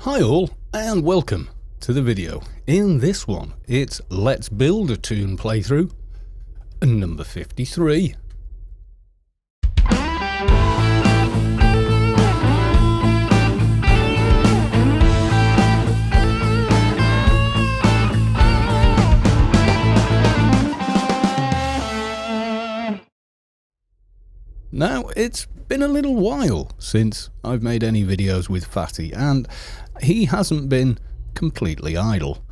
Hi all, and welcome to the video. In this one, it's Let's Build a Toon playthrough, number 53. Now, it's been a little while since I've made any videos with Phatty, and he hasn't been completely idle.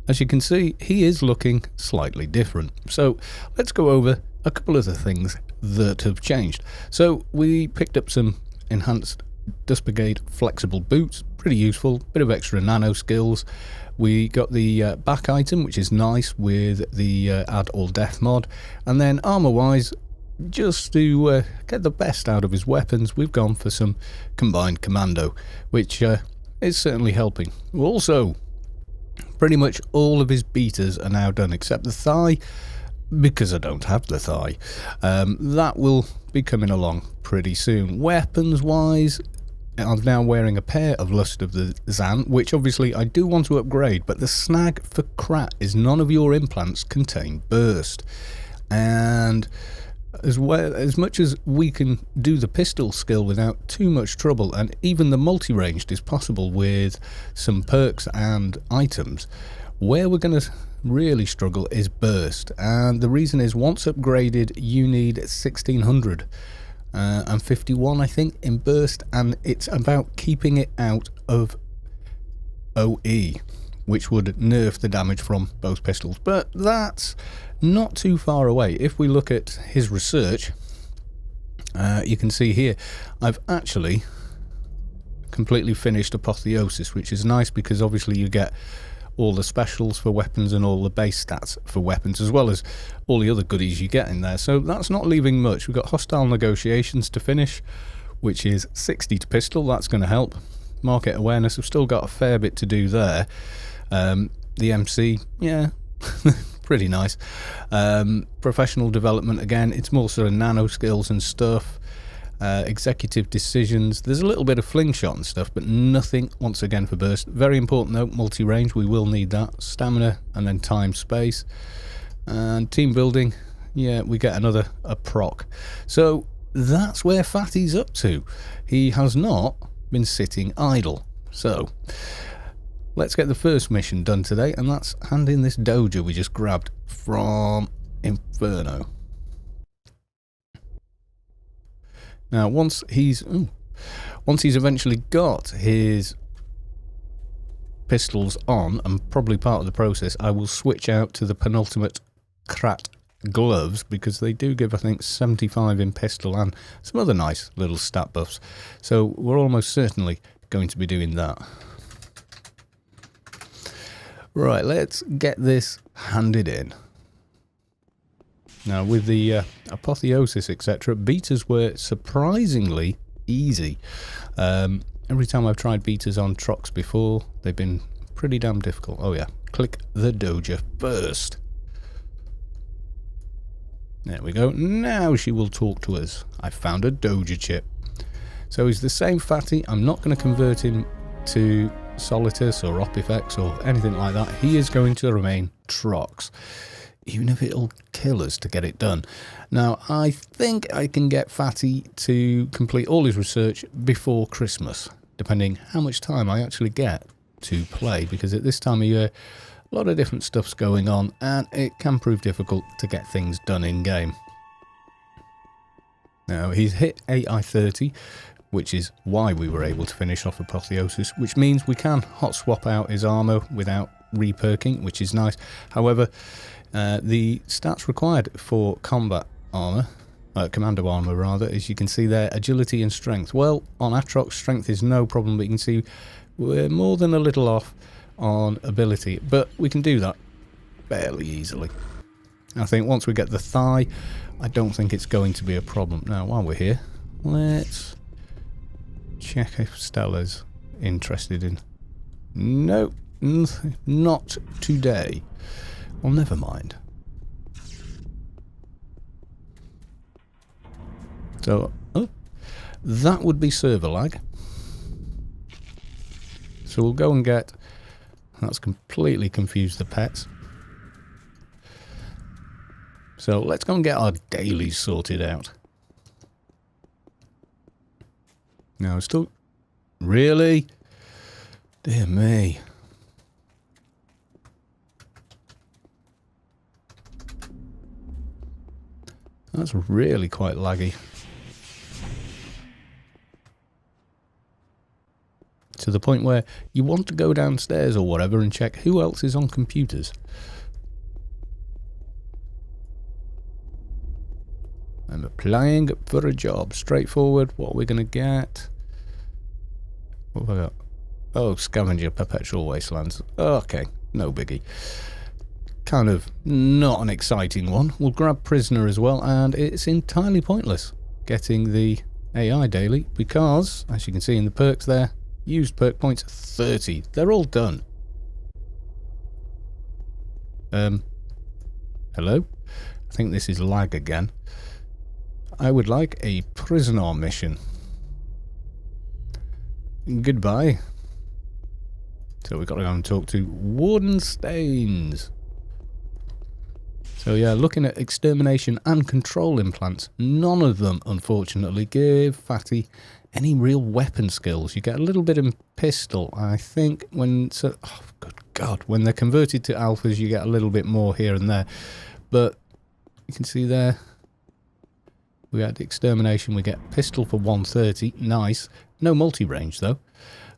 As you can see, he is looking slightly different. So let's go over a couple of the things that have changed. So we picked up some enhanced Dust Brigade flexible boots, pretty useful, bit of extra nano skills. We got the back item, which is nice with the add all death mod, and then armor wise, just to get the best out of his weapons, we've gone for some combined commando, which is certainly helping. Also, pretty much all of his beaters are now done except the thigh, because I don't have the thigh. That will be coming along pretty soon. Weapons wise, I'm now wearing a pair of Lust of the Zan, which obviously I do want to upgrade, but the snag for Krat is none of your implants contain burst. And as much as we can do the pistol skill without too much trouble, and even the multi-ranged is possible with some perks and items, where we're going to really struggle is burst. And the reason is, once upgraded, you need 1600 and 51 I think in burst, and it's about keeping it out of OE, which would nerf the damage from both pistols. But that's not too far away. If we look at his research, you can see here I've actually completely finished Apotheosis, which is nice because obviously you get all the specials for weapons and all the base stats for weapons, as well as all the other goodies you get in there. So that's not leaving much. We've got Hostile Negotiations to finish, which is 60 to pistol. That's going to help. Market Awareness, I've still got a fair bit to do there. The MC, yeah, pretty nice. Professional development, again, it's more sort of nano skills and stuff. Executive decisions, there's a little bit of fling shot and stuff, but nothing once again for burst. Very important though, multi-range, we will need that. Stamina, and then time space. And team building, yeah, we get another a proc. So that's where Phatty's up to. He has not been sitting idle. So let's get the first mission done today, and that's hand in this doja we just grabbed from Inferno. Now, once he's eventually got his pistols on, and probably part of the process, I will switch out to the penultimate Krat gloves, because they do give, I think, 75 in pistol and some other nice little stat buffs. So we're almost certainly going to be doing that. Right, let's get this handed in. Now, with the Apotheosis, etc., beaters were surprisingly easy. Every time I've tried beaters on Trox before, they've been pretty damn difficult. Oh yeah, click the doja first. There we go. Now she will talk to us. I found a doja chip. So he's the same Phatty. I'm not going to convert him to Solitus or Opifex or anything like that. He is going to remain Trox, even if it'll kill us to get it done. Now, I think I can get Phatty to complete all his research before Christmas, depending how much time I actually get to play, because at this time of year, a lot of different stuff's going on, and it can prove difficult to get things done in-game. Now, he's hit AI 30, which is why we were able to finish off Apotheosis, which means we can hot swap out his armor without reperking, which is nice. However, the stats required for combat armor, commando armor rather, as you can see there, agility and strength. Well, on Atrox, strength is no problem, but you can see we're more than a little off on ability, but we can do that fairly easily. I think once we get the thigh, I don't think it's going to be a problem. Now, while we're here, let's check if Stella's interested in... No, not today. Well, never mind. So, oh, that would be server lag. So we'll go and get... That's completely confused the pets. So let's go and get our dailies sorted out. No, still... Really? Dear me. That's really quite laggy. To the point where you want to go downstairs or whatever and check who else is on computers. I'm applying for a job. Straightforward. What are we going to get? What have I got? Oh, scavenger, perpetual wastelands. Okay, no biggie. Kind of not an exciting one. We'll grab prisoner as well, and it's entirely pointless getting the AI daily because, as you can see in the perks there, used perk points 30. They're all done. Hello? I think this is lag again. I would like a prisoner mission. Goodbye. So we've got to go and talk to Warden Staines. So yeah, looking at extermination and control implants, none of them, unfortunately, give Phatty any real weapon skills. You get a little bit in pistol, I think, when... So, oh, good God. When they're converted to alphas, you get a little bit more here and there. But you can see there, we got extermination, we get pistol for 130, nice. No multi-range, though.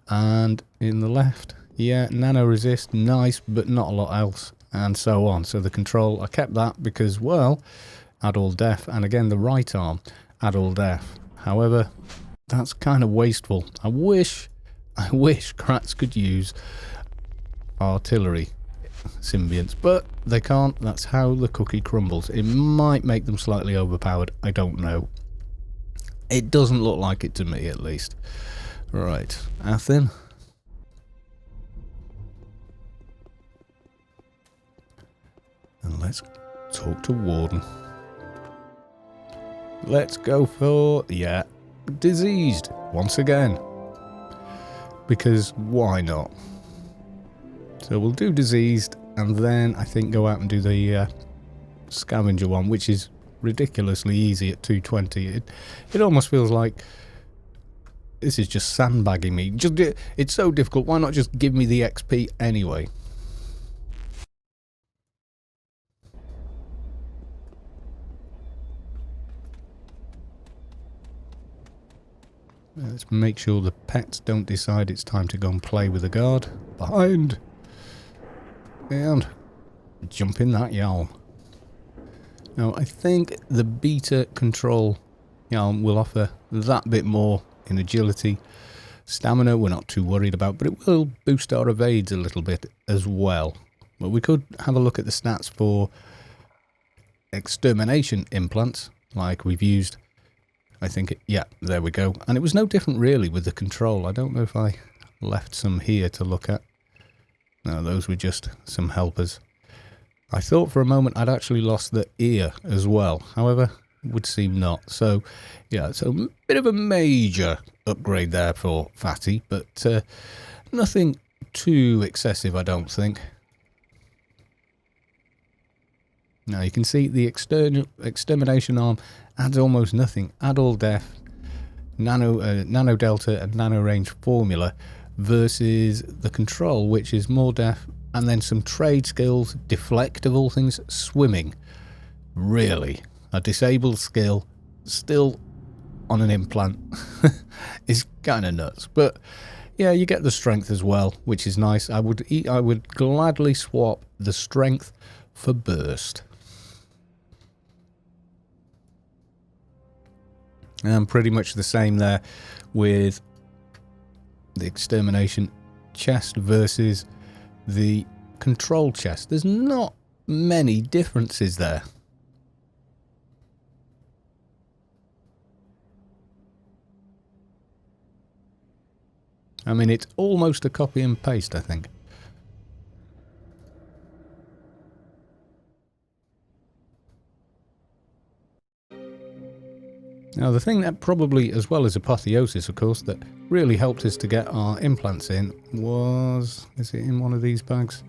And in the left, yeah, nano resist, nice, but not a lot else. And so on. So the control, I kept that because, well, add all def. And again, the right arm, add all def. However, that's kind of wasteful. I wish Kratz could use artillery symbionts, but they can't. That's how the cookie crumbles. It might make them slightly overpowered. I don't know. It doesn't look like it to me, at least. Right, Athen. And let's talk to Warden. Let's go for, yeah, diseased once again. Because why not? So we'll do diseased and then I think go out and do the scavenger one, which is ridiculously easy at 220. It almost feels like this is just sandbagging me. It's so difficult. Why not just give me the XP anyway? Let's make sure the pets don't decide it's time to go and play with the guard. Behind! And jump in that Yalm. Now, I think the beta control Yalm will offer that bit more in agility. Stamina we're not too worried about, but it will boost our evades a little bit as well. But we could have a look at the stats for extermination implants, like we've used. I think, yeah, there we go. And it was no different really with the control. I don't know if I left some here to look at. No, those were just some helpers. I thought for a moment I'd actually lost the ear as well. However, it would seem not. So, yeah, so a bit of a major upgrade there for Phatty, but nothing too excessive, I don't think. Now you can see the extermination arm adds almost nothing. Add all def, nano delta and nano range formula versus the control, which is more def and then some trade skills, deflect of all things, swimming. Really, a disabled skill still on an implant is kind of nuts. But yeah, you get the strength as well, which is nice. I would gladly swap the strength for burst. And pretty much the same there with the extermination chest versus the control chest. There's not many differences there. I mean, it's almost a copy and paste, I think. Now the thing that probably, as well as apotheosis of course, that really helped us to get our implants in was... is it in one of these bags?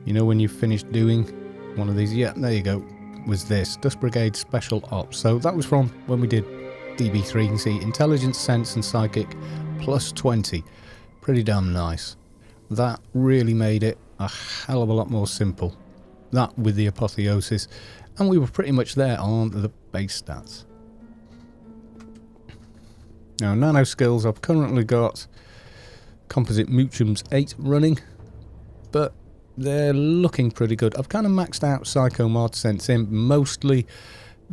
You know when you finished doing one of these? Yeah, there you go. Was this Dust Brigade Special Ops. So that was from when we did DB3. You can see Intelligence, Sense and Psychic plus 20. Pretty damn nice. That really made it a hell of a lot more simple. That with the apotheosis. And we were pretty much there on the base stats. Now nano skills, I've currently got Composite Moochums 8 running. But they're looking pretty good. I've kind of maxed out Psycho Mod Sense in, mostly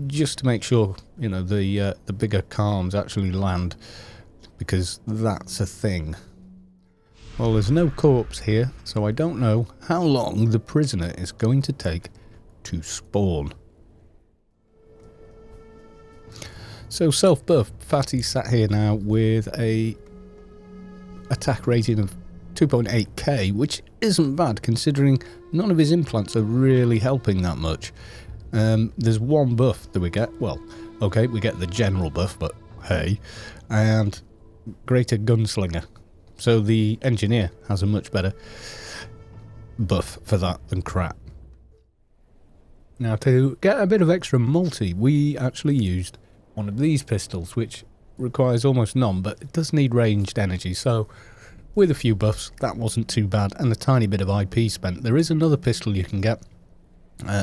just to make sure, you know, the bigger calms actually land, because that's a thing. Well, there's no corpse here, so I don't know how long the prisoner is going to take to spawn. So self-buff, Phatty sat here now with a attack rating of 2.8k, which isn't bad considering none of his implants are really helping that much. There's one buff that we get. Well, okay, we get the general buff, but hey, and greater gunslinger. So the engineer has a much better buff for that than crap. Now to get a bit of extra multi, we actually used one of these pistols, which requires almost none, but it does need ranged energy, so with a few buffs, that wasn't too bad, and a tiny bit of IP spent. There is another pistol you can get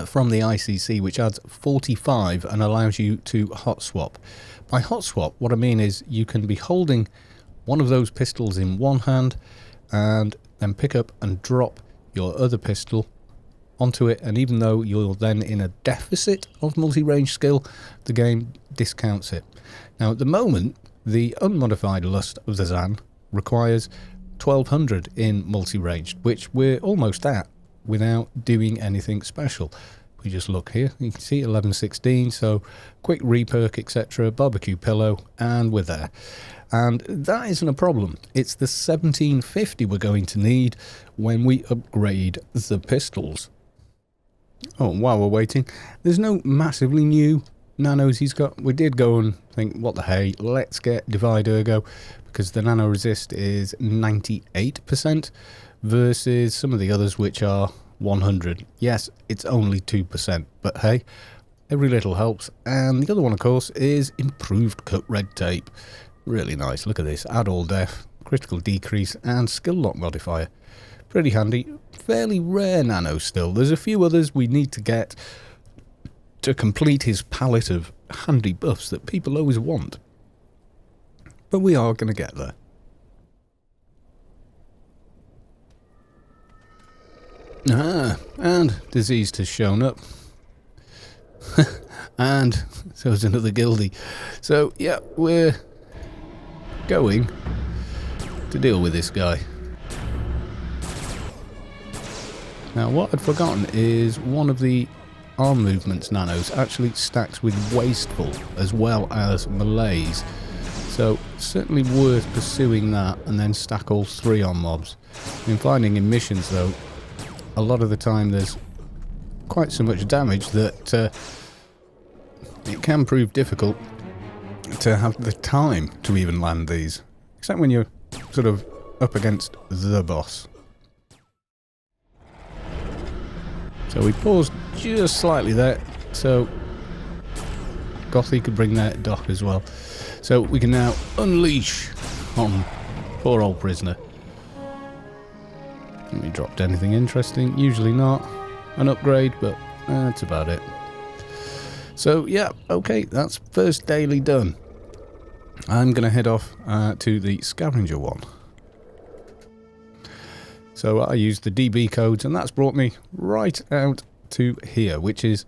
from the ICC, which adds 45 and allows you to hot swap. By hot swap, what I mean is you can be holding one of those pistols in one hand and then pick up and drop your other pistol onto it, and even though you're then in a deficit of multi-range skill, the game discounts it. Now at the moment, the unmodified Lust of the Zan requires 1200 in multi-ranged, which we're almost at without doing anything special. We just look here, you can see 1116, so quick reperk, etc, barbecue pillow, and we're there. And that isn't a problem. It's the 1750 we're going to need when we upgrade the pistols. Oh, and while we're waiting, there's no massively new nanos he's got. We did go and think, what the hey, let's get Divide Ergo, because the nano resist is 98% versus some of the others which are 100. Yes, it's only 2%, but hey, every little helps. And the other one, of course, is improved cut red tape. Really nice. Look at this. Add all def, critical decrease, and skill lock modifier. Pretty handy. Fairly rare nano still. There's a few others we need to get to complete his palette of handy buffs that people always want. But we are going to get there. Ah, and disease has shown up. And so is another guildie. So yeah, we're going to deal with this guy. Now what I'd forgotten is one of the arm movements nanos actually stacks with wasteful as well as malaise. So certainly worth pursuing that and then stack all three on mobs. I'm finding in missions though, a lot of the time there's quite so much damage that it can prove difficult to have the time to even land these. Except when you're sort of up against the boss. So we paused just slightly there, so Gothy could bring their dock as well. So we can now unleash on poor old prisoner. Have we dropped anything interesting? Usually not. An upgrade, but that's about it. So yeah, okay, that's first daily done. I'm going to head off to the scavenger one. So I used the DB codes and that's brought me right out to here, which is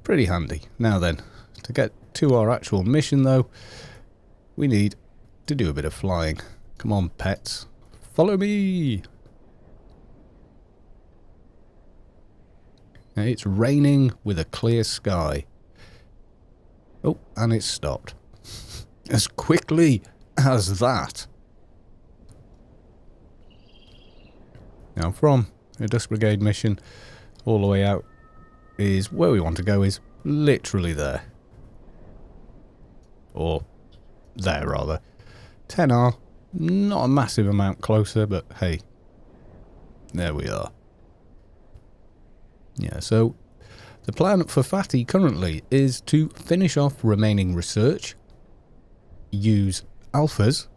pretty handy. Now then, to get to our actual mission though, we need to do a bit of flying. Come on pets, follow me! Now, it's raining with a clear sky. Oh, and it's stopped. As quickly as that. Now from a Dust Brigade mission all the way out is where we want to go is literally there. Or there, rather. 10R, not a massive amount closer, but hey, there we are. Yeah, so the plan for Phatty currently is to finish off remaining research, use alphas,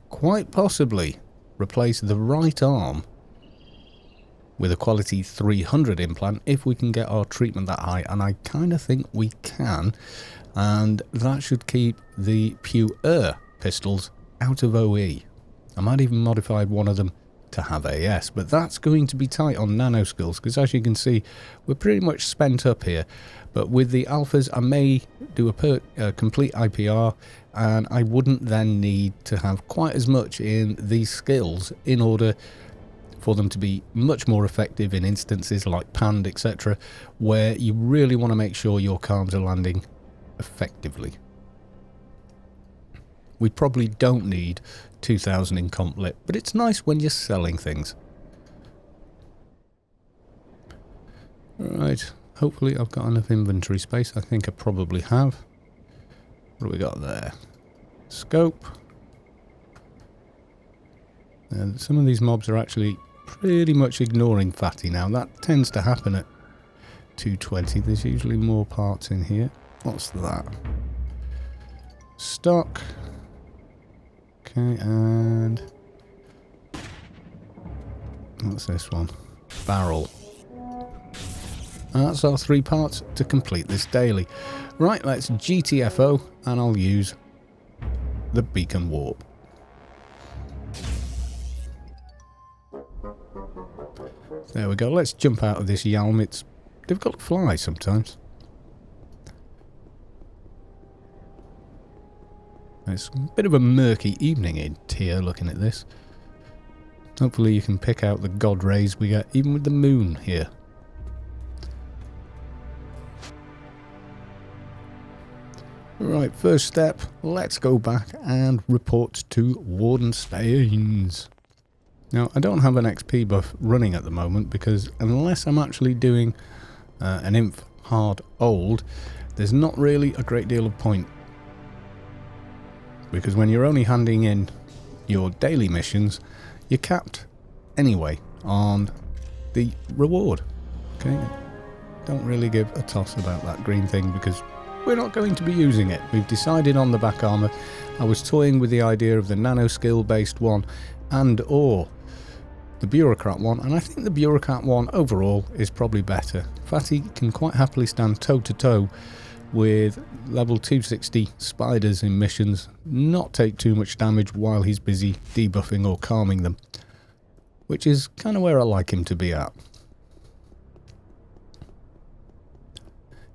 quite possibly replace the right arm with a quality 300 implant if we can get our treatment that high, and I kind of think we can, and that should keep the pure pistols out of OE. I might even modify one of them to have AS, but that's going to be tight on nano skills, because as you can see, we're pretty much spent up here. But with the alphas, I may do a complete IPR, and I wouldn't then need to have quite as much in these skills in order for them to be much more effective in instances like panned, etc., where you really want to make sure your carbs are landing effectively. We probably don't need 2000 in comp lit, but it's nice when you're selling things. Right, hopefully I've got enough inventory space. I think I probably have. What do we got there? Scope. And some of these mobs are actually pretty much ignoring Phatty now. That tends to happen at 220. There's usually more parts in here. What's that? Stock. Okay, and what's this one? Barrel. And that's our 3 parts to complete this daily. Right, let's GTFO, and I'll use the beacon warp. There we go. Let's jump out of this Yalm. It's difficult to fly sometimes. It's a bit of a murky evening in here looking at this. Hopefully you can pick out the god rays we get even with the moon here. Right, first step, let's go back and report to Warden Staines. Now, I don't have an XP buff running at the moment because unless I'm actually doing an inf hard old, there's not really a great deal of point. Because when you're only handing in your daily missions, you're capped anyway on the reward. Okay? Don't really give a toss about that green thing because we're not going to be using it. We've decided on the back armour. I was toying with the idea of the nano skill based one and or the bureaucrat one, and I think the bureaucrat one overall is probably better. Phatty can quite happily stand toe to toe with level 260 spiders in missions, not take too much damage while he's busy debuffing or calming them, which is kind of where I like him to be at.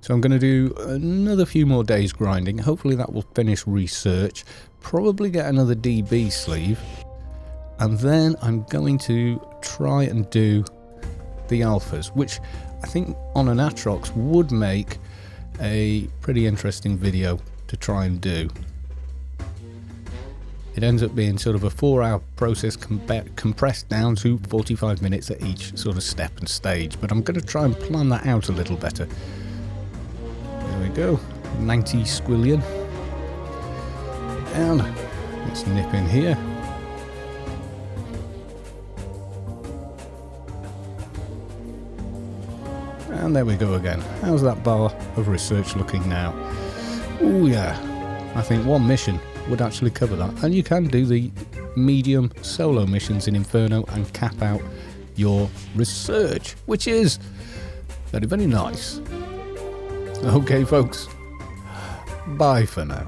So I'm going to do another few more days grinding. Hopefully that will finish research, probably get another DB sleeve, and then I'm going to try and do the alphas, which I think on an Atrox would make a pretty interesting video to try and do. It ends up being sort of a 4-hour process compressed down to 45 minutes at each sort of step and stage, but I'm going to try and plan that out a little better. There we go, 90 squillion. And let's nip in here. And there we go again. How's that bar of research looking now? Oh yeah, I think one mission would actually cover that. And you can do the medium solo missions in Inferno and cap out your research, which is very, very nice. Okay folks, bye for now.